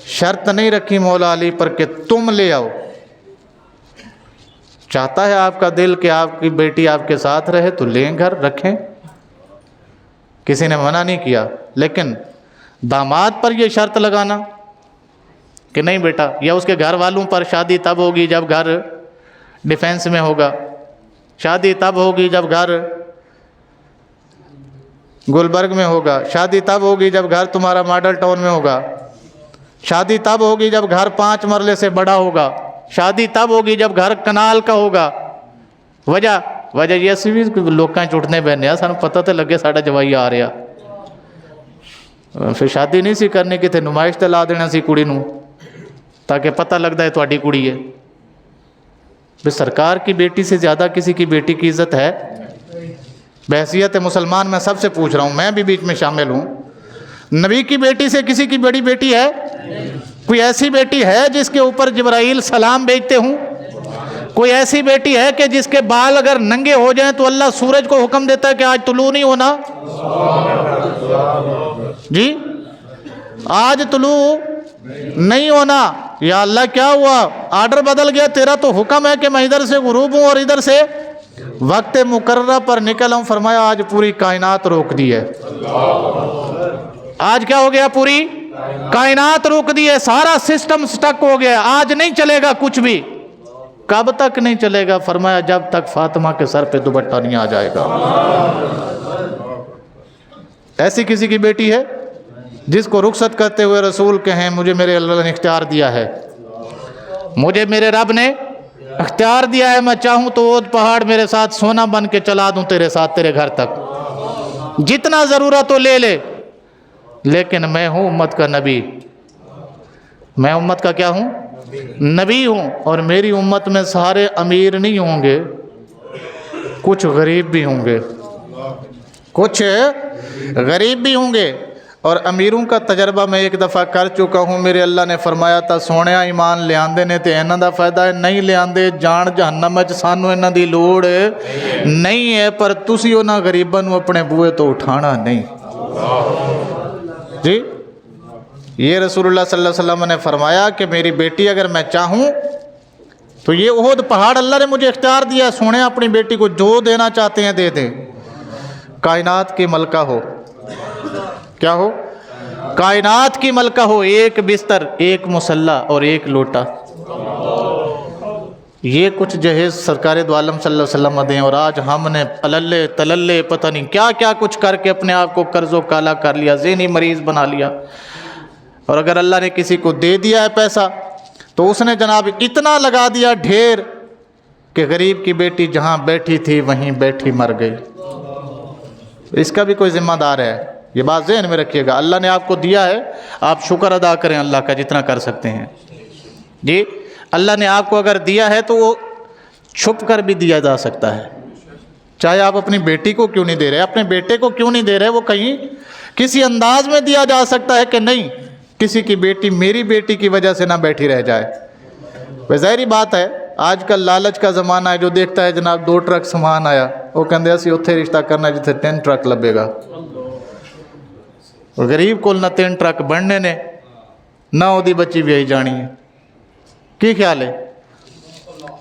Speaker 1: شرط نہیں رکھی مولا علی پر کہ تم لے آؤ، چاہتا ہے آپ کا دل کہ آپ کی بیٹی آپ کے ساتھ رہے تو لیں گھر رکھیں، کسی نے منع نہیں کیا۔ لیکن داماد پر یہ شرط لگانا کہ نہیں بیٹا، یا اس کے گھر والوں پر شادی تب ہوگی جب گھر ڈیفینس میں ہوگا، شادی تب ہوگی جب گھر گلبرگ میں ہوگا، شادی تب ہوگی جب گھر تمہارا ماڈل ٹاؤن میں ہوگا، شادی تب ہوگی جب گھر 5 مرلے سے بڑا ہوگا، شادی تب ہوگی جب گھر کنال کا ہوگا۔ وجہ وجہ یہ سی بھی لوکاں چٹنے بہنے ہیں، سانو پتہ تے لگے ساڈا جوائی آ رہا، پھر شادی نہیں سی کرنی، کتے نمائش تے لا دینا سی کڑی نوں تاکہ پتہ لگتا ہے تہاڈی کڑی ہے۔ بھئی سرکار کی بیٹی سے زیادہ کسی کی بیٹی کی عزت ہے؟ بحیثیت مسلمان میں سب سے پوچھ رہا ہوں، میں بھی بیچ میں شامل ہوں، نبی کی بیٹی سے کسی کی بڑی بیٹی ہے؟ کوئی ایسی بیٹی ہے جس کے اوپر جبرائیل سلام بھیجتے ہوں؟ کوئی ایسی بیٹی ہے کہ جس کے بال اگر ننگے ہو جائیں تو اللہ سورج کو حکم دیتا ہے کہ آج طلوع نہیں ہونا؟ جی آج طلوع نہیں ہونا، یا اللہ کیا ہوا؟ آرڈر بدل گیا، تیرا تو حکم ہے کہ میں ادھر سے غروب ہوں اور ادھر سے وقت مقررہ پر نکل ہوں۔ فرمایا آج پوری کائنات روک دی ہے۔ آج کیا ہو گیا؟ پوری کائنات روک دی ہے، سارا سسٹم سٹک ہو گیا، آج نہیں چلے گا کچھ بھی۔ کب تک نہیں چلے گا؟ فرمایا جب تک فاطمہ کے سر پہ دوپٹہ نہیں آ جائے گا۔ ایسی کسی کی بیٹی ہے جس کو رخصت کرتے ہوئے رسول کہیں مجھے میرے اللہ نے اختیار دیا ہے، مجھے میرے رب نے اختیار دیا ہے، میں چاہوں تو اود پہاڑ میرے ساتھ سونا بن کے چلا دوں تیرے ساتھ تیرے گھر تک، جتنا ضرورت ہو لے لے، لیکن میں ہوں امت کا نبی، میں امت کا کیا ہوں؟ نبی ہوں، اور میری امت میں سارے امیر نہیں ہوں گے، کچھ غریب بھی ہوں گے، کچھ غریب بھی ہوں گے۔ اور امیروں کا تجربہ میں ایک دفعہ کر چکا ہوں، میرے اللہ نے فرمایا تھا سونیا ایمان لے آندے نے تے انہاں دا فائدہ ہے، نہیں لے آندے جان جہنم وچ سانو انہاں دی لوڑ نہیں ہے، پر تسی انہاں غریباں نوں اپنے بوئے تو اٹھانا نہیں۔ جی یہ رسول اللہ صلی اللہ علیہ وسلم نے فرمایا کہ میری بیٹی اگر میں چاہوں تو یہ احد پہاڑ اللہ نے مجھے اختیار دیا، سونے اپنی بیٹی کو جو دینا چاہتے ہیں دے دیں۔ کائنات کی ملکہ ہو، کیا ہو؟ کائنات کی ملکہ ہو، ایک بستر، ایک مصلی اور ایک لوٹا، یہ کچھ جہیز سرکار دو عالم صلی اللہ علیہ وسلم دیں، اور آج ہم نے پللے تللے پتہ نہیں کیا کیا کچھ کر کے اپنے آپ کو قرض و کالا کر لیا، ذہنی مریض بنا لیا۔ اور اگر اللہ نے کسی کو دے دیا ہے پیسہ تو اس نے جناب اتنا لگا دیا ڈھیر کہ غریب کی بیٹی جہاں بیٹھی تھی وہیں بیٹھی مر گئی۔ اس کا بھی کوئی ذمہ دار ہے، یہ بات ذہن میں رکھیے گا۔ اللہ نے آپ کو دیا ہے، آپ شکر ادا کریں اللہ کا جتنا کر سکتے ہیں۔ جی اللہ نے آپ کو اگر دیا ہے تو وہ چھپ کر بھی دیا جا سکتا ہے، چاہے آپ اپنی بیٹی کو کیوں نہیں دے رہے، اپنے بیٹے کو کیوں نہیں دے رہے، وہ کہیں کسی انداز میں دیا جا سکتا ہے کہ نہیں کسی کی بیٹی میری بیٹی کی وجہ سے نہ بیٹھی رہ جائے۔ ظاہری بات ہے آج کل لالچ کا زمانہ ہے، جو دیکھتا ہے جناب 2 ٹرک سامان آیا وہ کہندے اسی اتھے رشتہ کرنا جتھے 3 ٹرک لبے گا، اور غریب کو نہ 3 ٹرک بننے نے نہ وہ بچی بھی آئی جانی ہے۔ کی خیال ہے؟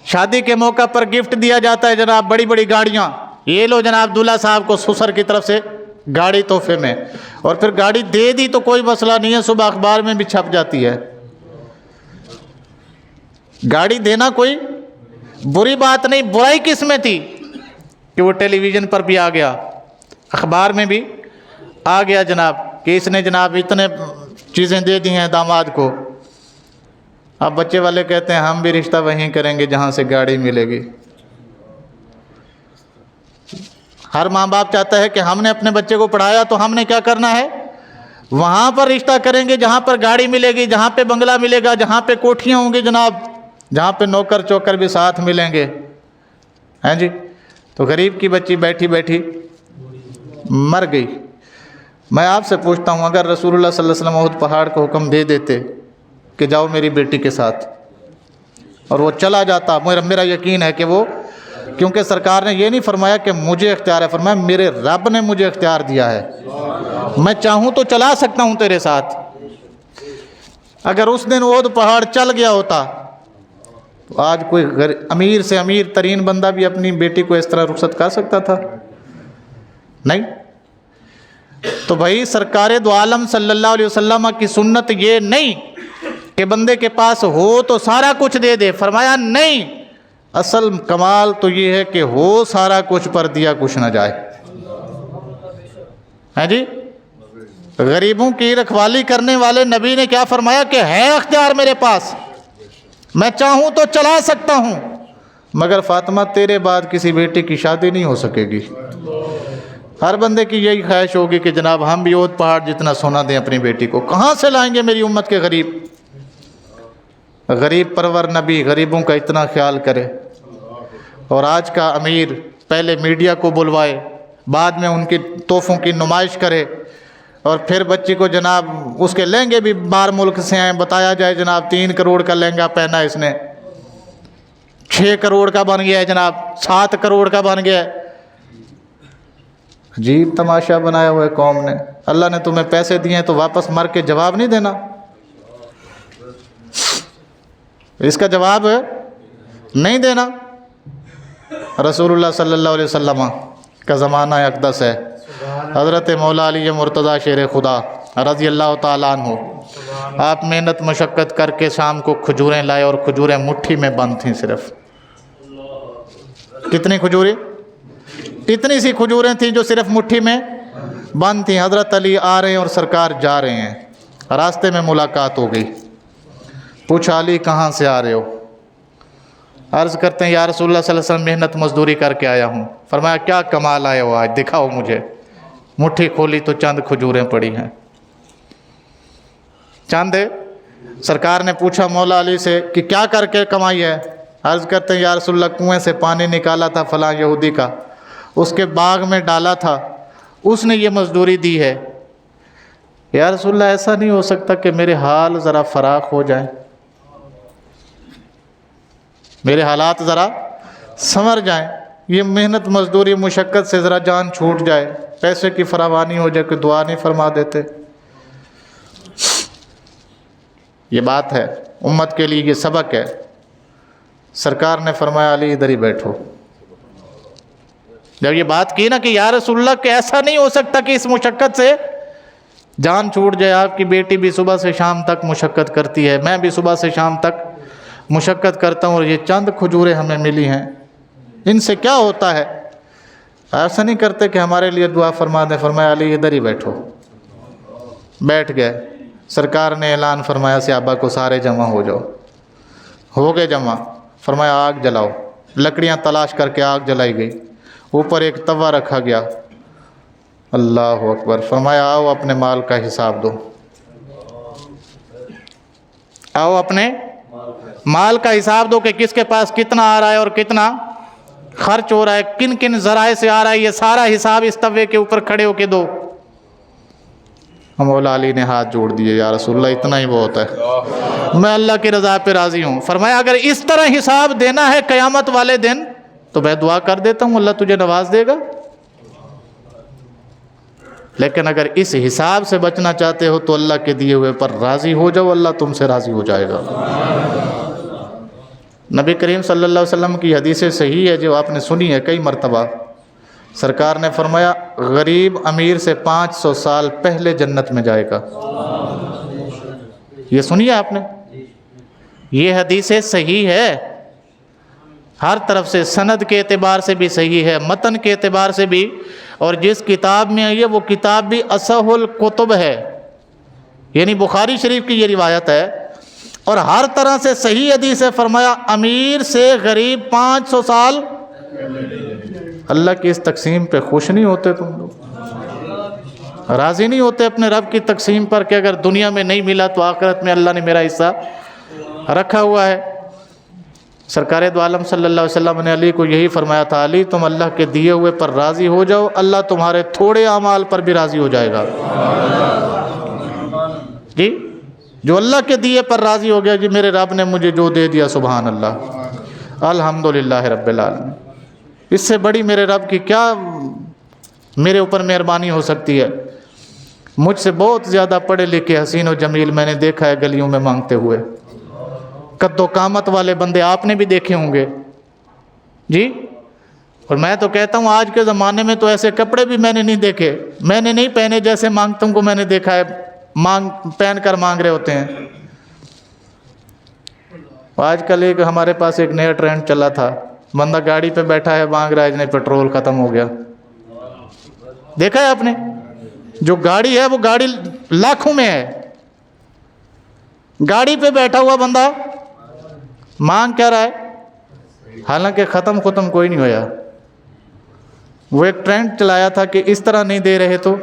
Speaker 1: شادی کے موقع پر گفٹ دیا جاتا ہے جناب بڑی بڑی گاڑیاں، یہ لو جناب دولہا صاحب کو سسر کی طرف سے گاڑی تحفے میں، اور پھر گاڑی دے دی تو کوئی مسئلہ نہیں ہے، صبح اخبار میں بھی چھپ جاتی ہے۔ گاڑی دینا کوئی بری بات نہیں، برائی کس میں تھی کہ وہ ٹیلی ویژن پر بھی آ گیا، اخبار میں بھی آ گیا جناب کہ اس نے جناب اتنے چیزیں دے دی ہیں داماد کو۔ اب بچے والے کہتے ہیں ہم بھی رشتہ وہیں کریں گے جہاں سے گاڑی ملے گی۔ ہر ماں باپ چاہتا ہے کہ ہم نے اپنے بچے کو پڑھایا تو ہم نے کیا کرنا ہے، وہاں پر رشتہ کریں گے جہاں پر گاڑی ملے گی، جہاں پہ بنگلہ ملے گا، جہاں پہ کوٹھیاں ہوں گی جناب، جہاں پہ نوکر چوکر بھی ساتھ ملیں گے، ہیں جی۔ تو غریب کی بچی بیٹھی بیٹھی مر گئی۔ میں آپ سے پوچھتا ہوں اگر رسول اللہ صلی اللہ علیہ وسلم احد پہاڑ کو حکم دے دیتے کہ جاؤ میری بیٹی کے ساتھ، اور وہ چلا جاتا، میرا یقین ہے کہ وہ، کیونکہ سرکار نے یہ نہیں فرمایا کہ مجھے اختیار ہے، فرمایا میرے رب نے مجھے اختیار دیا ہے، میں چاہوں تو چلا سکتا ہوں تیرے ساتھ۔ اگر اس دن احد پہاڑ چل گیا ہوتا تو آج کوئی امیر سے امیر ترین بندہ بھی اپنی بیٹی کو اس طرح رخصت کر سکتا تھا؟ نہیں۔ تو بھائی سرکار دو عالم صلی اللہ علیہ وسلم کی سنت یہ نہیں کہ بندے کے پاس ہو تو سارا کچھ دے دے، فرمایا نہیں، اصل کمال تو یہ ہے کہ ہو سارا کچھ پر دیا کچھ نہ جائے، ہیں جی۔ غریبوں کی رکھوالی کرنے والے نبی نے کیا فرمایا کہ ہے اختیار میرے پاس، میں چاہوں تو چلا سکتا ہوں، مگر فاطمہ تیرے بعد کسی بیٹی کی شادی نہیں ہو سکے گی۔ ہر بندے کی یہی خواہش ہوگی کہ جناب ہم بھی احد پہاڑ جتنا سونا دیں اپنی بیٹی کو۔ کہاں سے لائیں گے میری امت کے غریب؟ غریب پرور نبی غریبوں کا اتنا خیال کرے، اور آج کا امیر پہلے میڈیا کو بلوائے، بعد میں ان کی تحفوں کی نمائش کرے، اور پھر بچی کو جناب اس کے لہنگے بھی باہر ملک سے آئیں، بتایا جائے جناب 3 کروڑ کا لہنگا پہنا اس نے، 6 کروڑ کا بن گیا ہے جناب، 7 کروڑ کا بن گیا ہے۔ عجیب تماشا بنایا ہوا ہے قوم نے۔ اللہ نے تمہیں پیسے دیے ہیں تو واپس مر کے جواب نہیں دینا؟ اس کا جواب نہیں دینا۔ رسول اللہ صلی اللہ علیہ وسلم کا زمانہ اقدس ہے، حضرت مولا علی مرتضیٰ شیر خدا رضی اللہ تعالیٰ عنہ، آپ محنت مشقت کر کے شام کو کھجوریں لائے، اور کھجوریں مٹھی میں بند تھیں صرف۔ کتنی کھجوریں؟ اتنی سی کھجوریں تھیں جو صرف مٹھی میں بند تھیں۔ حضرت علی آ رہے ہیں اور سرکار جا رہے ہیں، راستے میں ملاقات ہو گئی۔ پوچھا علی کہاں سے آ رہے ہو؟ عرض کرتے ہیں یا رسول اللہ صلی اللہ علیہ وسلم محنت مزدوری کر کے آیا ہوں۔ فرمایا کیا کمال آئے ہو آج، دکھاؤ مجھے۔ مٹھی کھولی تو چند کھجوریں پڑی ہیں، چند۔ سرکار نے پوچھا مولا علی سے کہ کیا کر کے کمائی ہے؟ عرض کرتے ہیں یا رسول اللہ کنویں سے پانی نکالا تھا فلاں یہودی کا، اس کے باغ میں ڈالا تھا، اس نے یہ مزدوری دی ہے۔ یا رسول اللہ ایسا نہیں ہو سکتا کہ میرے حال ذرا فراخ ہو جائیں، میرے حالات ذرا سنور جائیں، یہ محنت مزدوری مشقت سے ذرا جان چھوٹ جائے، پیسے کی فراوانی ہو جائے، کوئی دعا نہیں فرما دیتے؟ یہ بات ہے امت کے لیے، یہ سبق ہے۔ سرکار نے فرمایا علی ادھر ہی بیٹھو۔ جب یہ بات کی نا کہ یا رسول اللہ کہ ایسا نہیں ہو سکتا کہ اس مشقت سے جان چھوٹ جائے، آپ کی بیٹی بھی صبح سے شام تک مشقت کرتی ہے، میں بھی صبح سے شام تک مشقت کرتا ہوں، اور یہ چند کھجوریں ہمیں ملی ہیں، ان سے کیا ہوتا ہے؟ ایسا نہیں کرتے کہ ہمارے لیے دعا فرما دیں؟ فرمایا علی ادھر ہی بیٹھو۔ بیٹھ گئے۔ سرکار نے اعلان فرمایا صحابہ کو سارے جمع ہو جاؤ۔ ہو گئے جمع۔ فرمایا آگ جلاؤ۔ لکڑیاں تلاش کر کے آگ جلائی گئی، اوپر ایک توا رکھا گیا۔ اللہ اکبر۔ فرمایا آؤ اپنے مال کا حساب دو، آؤ اپنے مال کا حساب دو کہ کس کے پاس کتنا آ رہا ہے اور کتنا خرچ ہو رہا ہے، کن کن ذرائع سے آ رہا ہے، یہ سارا حساب اس توے کے اوپر کھڑے ہو کے دو۔ مولا علی نے ہاتھ جوڑ دیے، یا رسول اللہ اتنا ہی بہت ہے، میں اللہ کی رضا پہ راضی ہوں۔ فرمایا اگر اس طرح حساب دینا ہے قیامت والے دن تو میں دعا کر دیتا ہوں اللہ تجھے نواز دے گا، لیکن اگر اس حساب سے بچنا چاہتے ہو تو اللہ کے دیے ہوئے پر راضی ہو جاؤ، اللہ تم سے راضی ہو جائے گا۔ نبی کریم صلی اللہ علیہ وسلم کی حدیث صحیح ہے جو آپ نے سنی ہے کئی مرتبہ۔ سرکار نے فرمایا غریب امیر سے 500 سال پہلے جنت میں جائے گا۔ یہ سنیے آپ نے، یہ حدیث صحیح ہے، ہر طرف سے سند کے اعتبار سے بھی صحیح ہے، متن کے اعتبار سے بھی، اور جس کتاب میں آئی ہے وہ کتاب بھی اصح الکتب ہے، یعنی بخاری شریف کی یہ روایت ہے، اور ہر طرح سے صحیح حدیث ہے۔ فرمایا امیر سے غریب 500 سال۔ اللہ کی اس تقسیم پہ خوش نہیں ہوتے تم لوگ؟ راضی نہیں ہوتے اپنے رب کی تقسیم پر کہ اگر دنیا میں نہیں ملا تو آخرت میں اللہ نے میرا حصہ رکھا ہوا ہے؟ سرکار دو عالم صلی اللہ علیہ وسلم نے علی کو یہی فرمایا تھا، علی تم اللہ کے دیے ہوئے پر راضی ہو جاؤ، اللہ تمہارے تھوڑے اعمال پر بھی راضی ہو جائے گا۔ جی جو اللہ کے دیے پر راضی ہو گیا، جی میرے رب نے مجھے جو دے دیا سبحان اللہ، الحمدللہ رب العالمین، اس سے بڑی میرے رب کی کیا میرے اوپر مہربانی ہو سکتی ہے؟ مجھ سے بہت زیادہ پڑھے لکھے حسین و جمیل میں نے دیکھا ہے گلیوں میں مانگتے ہوئے، قد و قامت والے بندے آپ نے بھی دیکھے ہوں گے جی، اور میں تو کہتا ہوں آج کے زمانے میں تو ایسے کپڑے بھی میں نے نہیں دیکھے، میں نے نہیں پہنے جیسے مانگتوں کو میں نے دیکھا ہے پہن کر مانگ رہے ہوتے ہیں۔ آج کل ایک ہمارے پاس ایک نیا ٹرینڈ چلا تھا، بندہ گاڑی پہ بیٹھا ہے مانگ رہا ہے جنہیں پیٹرول ختم ہو گیا، دیکھا ہے آپ نے؟ جو گاڑی ہے وہ گاڑی لاکھوں میں ہے، گاڑی پہ بیٹھا ہوا بندہ مانگ کیا رہا ہے؟ حالانکہ ختم کوئی نہیں ہویا. وہ ایک ٹرینڈ چلایا تھا کہ اس طرح نہیں دے رہے تو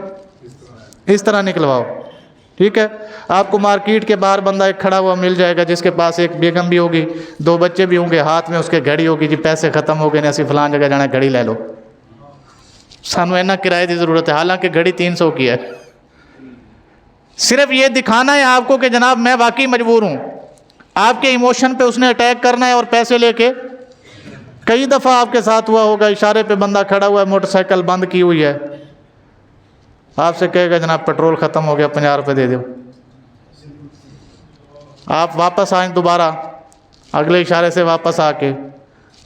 Speaker 1: اس طرح نکلواؤ. ٹھیک ہے, آپ کو مارکیٹ کے باہر بندہ ایک کھڑا ہوا مل جائے گا جس کے پاس ایک بیگم بھی ہوگی, 2 بچے بھی ہوں گے, ہاتھ میں اس کے گھڑی ہوگی, جی پیسے ختم ہو گئے نے, اسی فلان جگہ جانا, گھڑی لے لو, سانو اینا کرائے دی ضرورت ہے, حالانکہ گھڑی 300 کی ہے. صرف یہ دکھانا ہے آپ کو کہ جناب میں واقعی مجبور ہوں. آپ کے ایموشن پہ اس نے اٹیک کرنا ہے اور پیسے لے کے. کئی دفعہ آپ کے ساتھ ہوا ہوگا, اشارے پہ بندہ کھڑا ہوا ہے, موٹر سائیکل بند کی ہوئی ہے, آپ سے کہے گا جناب پیٹرول ختم ہو گیا, 50 روپے دے دو. آپ واپس آئیں دوبارہ اگلے اشارے سے واپس آ کے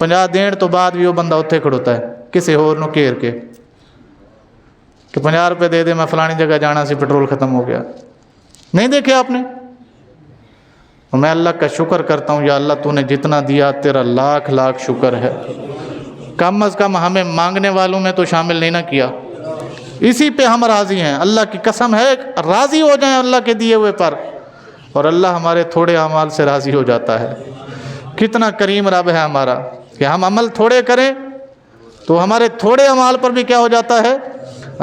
Speaker 1: 50 دین تو بعد بھی وہ بندہ اتنے کھڑوتا ہے کسی اور نو گھیر کے کہ 50 روپے دے دے, میں فلانی جگہ جانا سی, پیٹرول ختم ہو گیا. نہیں دیکھے آپ نے؟ میں اللہ کا شکر کرتا ہوں, یا اللہ تو نے جتنا دیا تیرا لاکھ لاکھ شکر ہے. کم از کم ہمیں مانگنے والوں میں تو شامل نہیں نہ کیا. اسی پہ ہم راضی ہیں, اللہ کی قسم ہے, راضی ہو جائیں اللہ کے دیے ہوئے پر, اور اللہ ہمارے تھوڑے اعمال سے راضی ہو جاتا ہے. کتنا کریم رب ہے ہمارا کہ ہم عمل تھوڑے کریں تو ہمارے تھوڑے اعمال پر بھی کیا ہو جاتا ہے,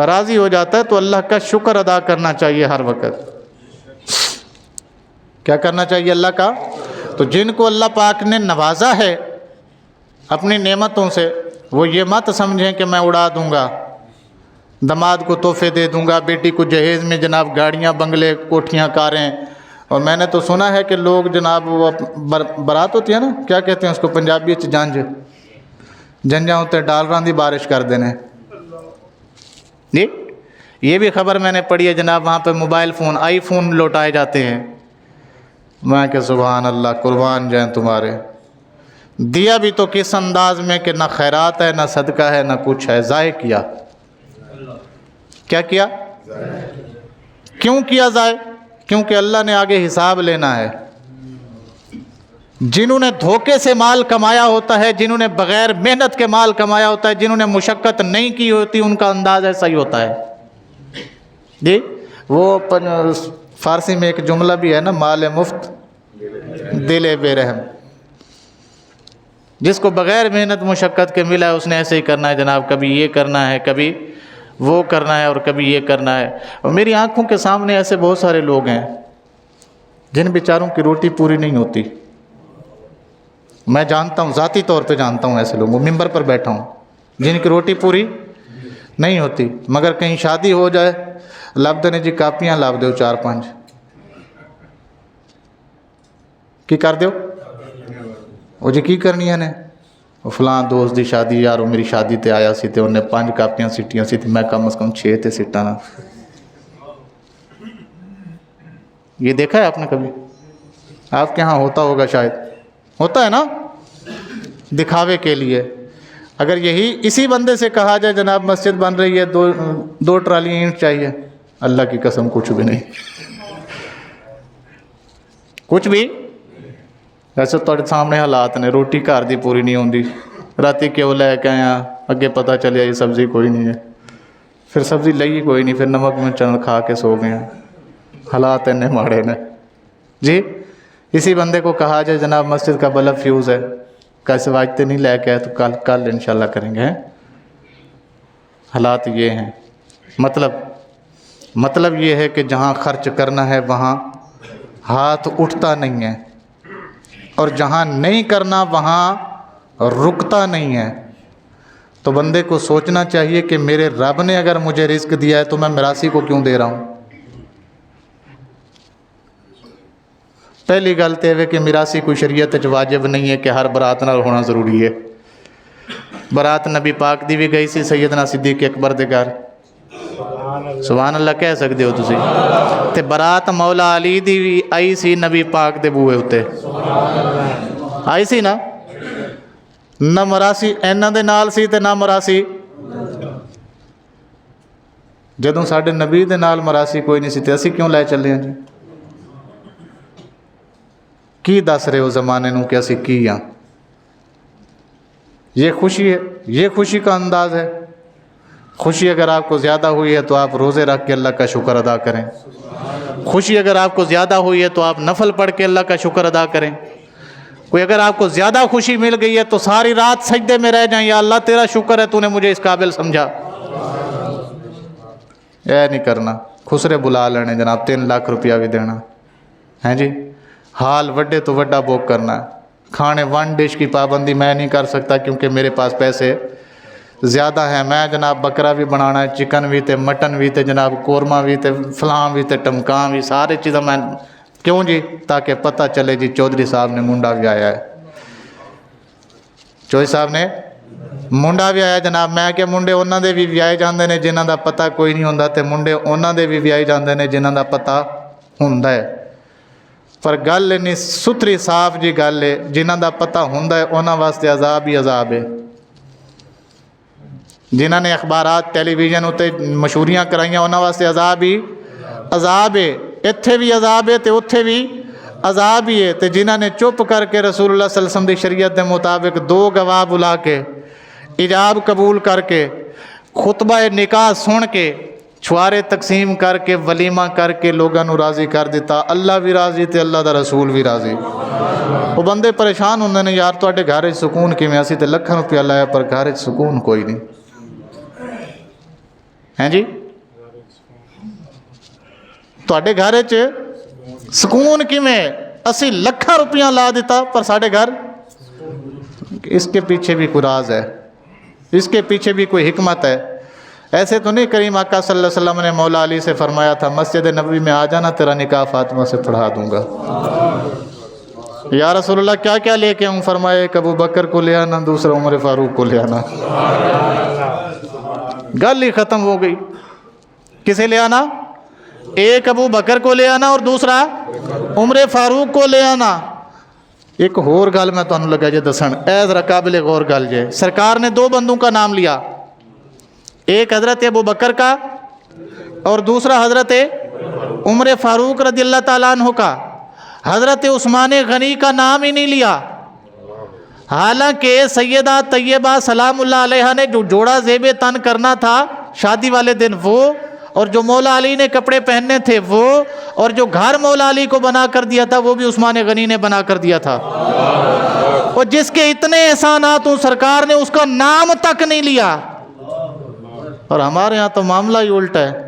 Speaker 1: راضی ہو جاتا ہے. تو اللہ کا شکر ادا کرنا چاہیے ہر وقت. کیا کرنا چاہیے اللہ کا؟ تو جن کو اللہ پاک نے نوازا ہے اپنی نعمتوں سے, وہ یہ مت سمجھیں کہ میں اڑا دوں گا, داماد کو تحفے دے دوں گا, بیٹی کو جہیز میں جناب گاڑیاں, بنگلے, کوٹھیاں, کاریں. اور میں نے تو سنا ہے کہ لوگ جناب وہ برات ہوتی ہے نا, کیا کہتے ہیں اس کو پنجابی جنج, جنجاں ہوتے ڈالراں دی بارش کر دینے. جی یہ بھی خبر میں نے پڑھی ہے جناب, وہاں پہ موبائل فون, آئی فون لوٹائے جاتے ہیں. میں کہ سبحان اللہ, قربان جائیں تمہارے. دیا بھی تو کس انداز میں کہ نہ خیرات ہے, نہ صدقہ ہے, نہ کچھ ہے, ضائع کیا. کیا کیا؟ کیوں کیا ضائع؟ کیونکہ اللہ نے آگے حساب لینا ہے. جنہوں نے دھوکے سے مال کمایا ہوتا ہے, جنہوں نے بغیر محنت کے مال کمایا ہوتا ہے, جنہوں نے مشقت نہیں کی ہوتی, ان کا انداز ایسا ہی ہوتا ہے. جی وہ فارسی میں ایک جملہ بھی ہے نا, مال مفت دل بے رحم. جس کو بغیر محنت مشقت کے ملا ہے اس نے ایسے ہی کرنا ہے جناب, کبھی یہ کرنا ہے, کبھی وہ کرنا ہے, اور کبھی یہ کرنا ہے. اور میری آنکھوں کے سامنے ایسے بہت سارے لوگ ہیں جن بیچاروں کی روٹی پوری نہیں ہوتی. میں جانتا ہوں, ذاتی طور پہ جانتا ہوں ایسے لوگ, وہ ممبر پر بیٹھا ہوں, جن کی روٹی پوری نہیں ہوتی. مگر کہیں شادی ہو جائے, لب دینے جی کاپیاں لاب دیو 4-5 کی کر دیو, وہ جی کی کرنی ہے نے, وہ فلاں دوست دی شادی, یار وہ میری شادی تے آیا سی تے انہیں 5 کاپیاں سٹیاں سی تے میں کم از کم 6 تے سٹا نا. یہ دیکھا ہے آپ نے کبھی؟ آپ کے ہاں ہوتا ہوگا شاید, ہوتا ہے نا, دکھاوے کے لیے. اگر یہی اسی بندے سے کہا جائے جناب مسجد بن رہی ہے, 2 ٹرالی اینٹ چاہیے, اللہ کی قسم کچھ بھی نہیں, کچھ بھی. ویسے تو سامنے حالات نے, روٹی گھر دی پوری نہیں ہوندی, راتی کیوں لے کے آیا, اگے پتہ چلیا یہ سبزی کوئی نہیں ہے, پھر سبزی لئی کوئی نہیں, پھر نمک میں چن کھا کے سو گئے ہیں. حالات انہیں ماڑے نے. جی اسی بندے کو کہا جائے جناب مسجد کا بلب فیوز ہے, کیسے واجتے نہیں لے کے آئے, تو کل انشاءاللہ کریں گے. حالات یہ ہیں. مطلب یہ ہے کہ جہاں خرچ کرنا ہے وہاں ہاتھ اٹھتا نہیں ہے, اور جہاں نہیں کرنا وہاں رکتا نہیں ہے. تو بندے کو سوچنا چاہیے کہ میرے رب نے اگر مجھے رزق دیا ہے تو میں میراثی کو کیوں دے رہا ہوں. پہلی گل تو یہ کہ میراثی کوئی شریعت واجب نہیں ہے کہ ہر برات نال ہونا ضروری ہے. برات نبی پاک دی بھی گئی سی سیدنا صدیق اکبر دے گھر, سبحان اللہ کہہ سکتے ہو تسی, تے برات مولا علی دی بھی آئی سی نبی پاک دے بوئے ہوتے, آئی سی نا. نہ مراسی اینا دے نال سی تے نہ مراسی, جدوں ساڈے نبی دے نال مراسی کوئی نہیں سی تے اسی کیوں لے چلے ہیں جی؟ کی دس رہے ہو زمانے نوں کہ اسی کی ہاں؟ یہ خوشی ہے, یہ خوشی کا انداز ہے. خوشی اگر آپ کو زیادہ ہوئی ہے تو آپ روزے رکھ کے اللہ کا شکر ادا کریں. خوشی اگر آپ کو زیادہ ہوئی ہے تو آپ نفل پڑھ کے اللہ کا شکر ادا کریں. کوئی اگر آپ کو زیادہ خوشی مل گئی ہے تو ساری رات سجدے میں رہ جائیں، یا اللہ تیرا شکر ہے تو نے مجھے اس قابل سمجھا۔ یہ نہیں کرنا، خسرے بلا لینے جناب، 3 لاکھ روپیہ بھی دینا ہیں جی، حال وڈے تو وڈا بوک کرنا ہے۔ کھانے 1 ڈش کی پابندی میں نہیں کر سکتا کیونکہ میرے پاس پیسے زیادہ ہیں، میں جناب بکرا بھی بنانا ہے، چکن بھی تے، مٹن بھی تے جناب، قورمہ بھی تے، فلاں بھی تے، ٹمکاں بھی، سارے چیزیں میں کیوں جی؟ تاکہ پتہ چلے جی چودھری صاحب نے منڈا بھی آیا ہے، چودھری صاحب نے منڈا بھی آیا جناب۔ میں کہ منڈے انہاں دے بھی ویائے جاندے نے جنہاں دا پتہ کوئی نہیں ہوندا، تے منڈے انہاں دے بھی ویائے جاندے نے جنہاں دا پتہ ہوندا ہے۔ پر گل نہیں ستھری صاف جی گل ہے، جنہاں دا پتہ ہوندا ہے انہاں واسطے عذاب ہی عذاب ہے۔ جنہاں نے اخبارات ٹیلی ویژن اتے مشہوریاں کرائیاں انہاں واسطے عذاب ہی عذاب ہے، اتھے بھی عذاب ہے تے اتھے بھی عذاب ہی ہے۔ تے جنہاں نے چپ کر کے رسول اللہ صلی اللہ علیہ وسلم دی شریعت دے مطابق 2 گواہ بلا کے، ایجاب قبول کر کے، خطبہ نکاح سن کے، چھوارے تقسیم کر کے، ولیمہ کر کے لوگاں نو راضی کر دیتا، اللہ بھی راضی تے اللہ دا رسول بھی راضی۔ وہ بندے پریشان ہوندے نے، یار تواڈے گھر وچ سکون کیویں؟ اسی تے لکھاں روپیہ لایا پر گھر وچ سکون کوئی نہیں ہیں جی۔ تواڈے گھر وچ سکون کیویں؟ اسی لکھاں روپیہ لا دیتا پر ساڈے گھر، اس کے پیچھے بھی کوئی راز ہے، اس کے پیچھے بھی کوئی حکمت ہے۔ ایسے تو نہیں کریم آقا صلی اللہ علیہ وسلم نے مولا علی سے فرمایا تھا مسجد نبوی میں آ جانا، تیرا نکاح فاطمہ سے پڑھا دوں گا۔ یا رسول اللہ کیا کیا لے کے آؤں؟ فرمایا ایک ابو بکر کو لے آنا، دوسرا عمر فاروق کو لے آنا۔ گل ہی ختم ہو گئی۔ کسے لے آنا؟ ایک ابو بکر کو لے آنا اور دوسرا عمر فاروق کو لے آنا۔ ایک اور گل میں تمہیں لگا جے دسن، اے ذرا قابل غور گل جے، سرکار نے 2 بندوں کا نام لیا، ایک حضرت ابو بکر کا اور دوسرا حضرت عمر فاروق رضی اللہ تعالیٰ عنہ کا۔ حضرت عثمان غنی کا نام ہی نہیں لیا، حالانکہ سیدہ طیبہ سلام اللہ علیہا نے جو جوڑا زیب تن کرنا تھا شادی والے دن وہ، اور جو مولا علی نے کپڑے پہننے تھے وہ، اور جو گھر مولا علی کو بنا کر دیا تھا وہ بھی عثمان غنی نے بنا کر دیا تھا، اور جس کے اتنے احسانات ہوں سرکار نے اس کا نام تک نہیں لیا۔ اور ہمارے ہاں تو معاملہ ہی الٹا ہے،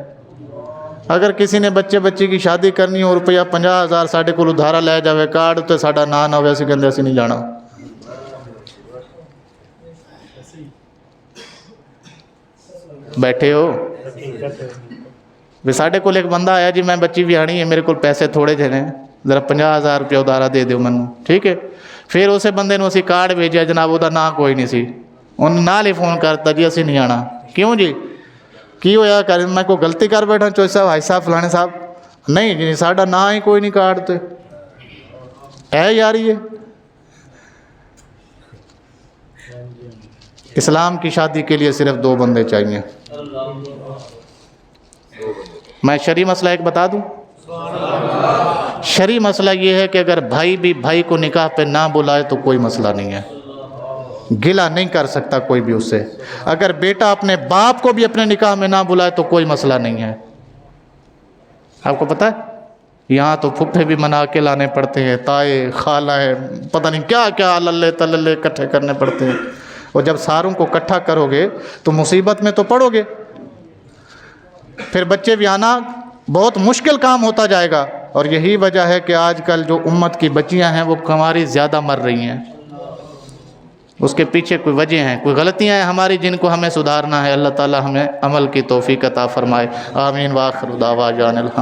Speaker 1: اگر کسی نے بچی کی شادی کرنی ہو، روپیہ 50,000 ساڑھے کو ادھارا لے جاوے، کارڈ تو ساڑھا نہ ہوئے، اسی کہندے اسی نہیں جانا۔ بیٹھے ہو بھی ساڑھے کو ایک بندہ آیا جی میں بچی بھی آنی ہے، میرے کو پیسے تھوڑے دینے، ذرا 50,000 روپیہ ادھارا دے دیو منو، ٹھیک ہے۔ پھر اسے بندے نو اسی کارڈ بھیجیا، جناب وہ نہ کوئی نہیں سی، انہوں نال ہی فون کرتا جی اسی نہیں آنا۔ کیوں جی کی ہویا؟ کر میں کوئی غلطی کر بیٹھا چوہی صاحب، حاج صاحب فلانے صاحب؟ نہیں جی ساڑھا نہ ہی کوئی نہیں کارڈ تے ہے یاری ہے۔ اسلام کی شادی کے لیے صرف 2 بندے چاہیے۔ میں شرعی مسئلہ ایک بتا دوں، شرعی مسئلہ یہ ہے کہ اگر بھائی بھی بھائی کو نکاح پہ نہ بلائے تو کوئی مسئلہ نہیں ہے، گلہ نہیں کر سکتا کوئی بھی اس سے۔ اگر بیٹا اپنے باپ کو بھی اپنے نکاح میں نہ بلائے تو کوئی مسئلہ نہیں ہے۔ آپ کو پتہ ہے یہاں تو پھپھے بھی منا کے لانے پڑتے ہیں، تائے خالہ ہے، پتہ نہیں کیا کیا للے تللے اکٹھے کرنے پڑتے ہیں، اور جب ساروں کو اکٹھا کرو گے تو مصیبت میں تو پڑو گے، پھر بچے بھی آنا بہت مشکل کام ہوتا جائے گا۔ اور یہی وجہ ہے کہ آج کل جو امت کی بچیاں ہیں وہ ہماری زیادہ مر رہی ہیں، اس کے پیچھے کوئی وجہ ہیں، کوئی غلطیاں ہیں ہماری جن کو ہمیں سدھارنا ہے۔ اللہ تعالی ہمیں عمل کی توفیق عطا فرمائے، آمین۔ وآخر دعوانا الحمد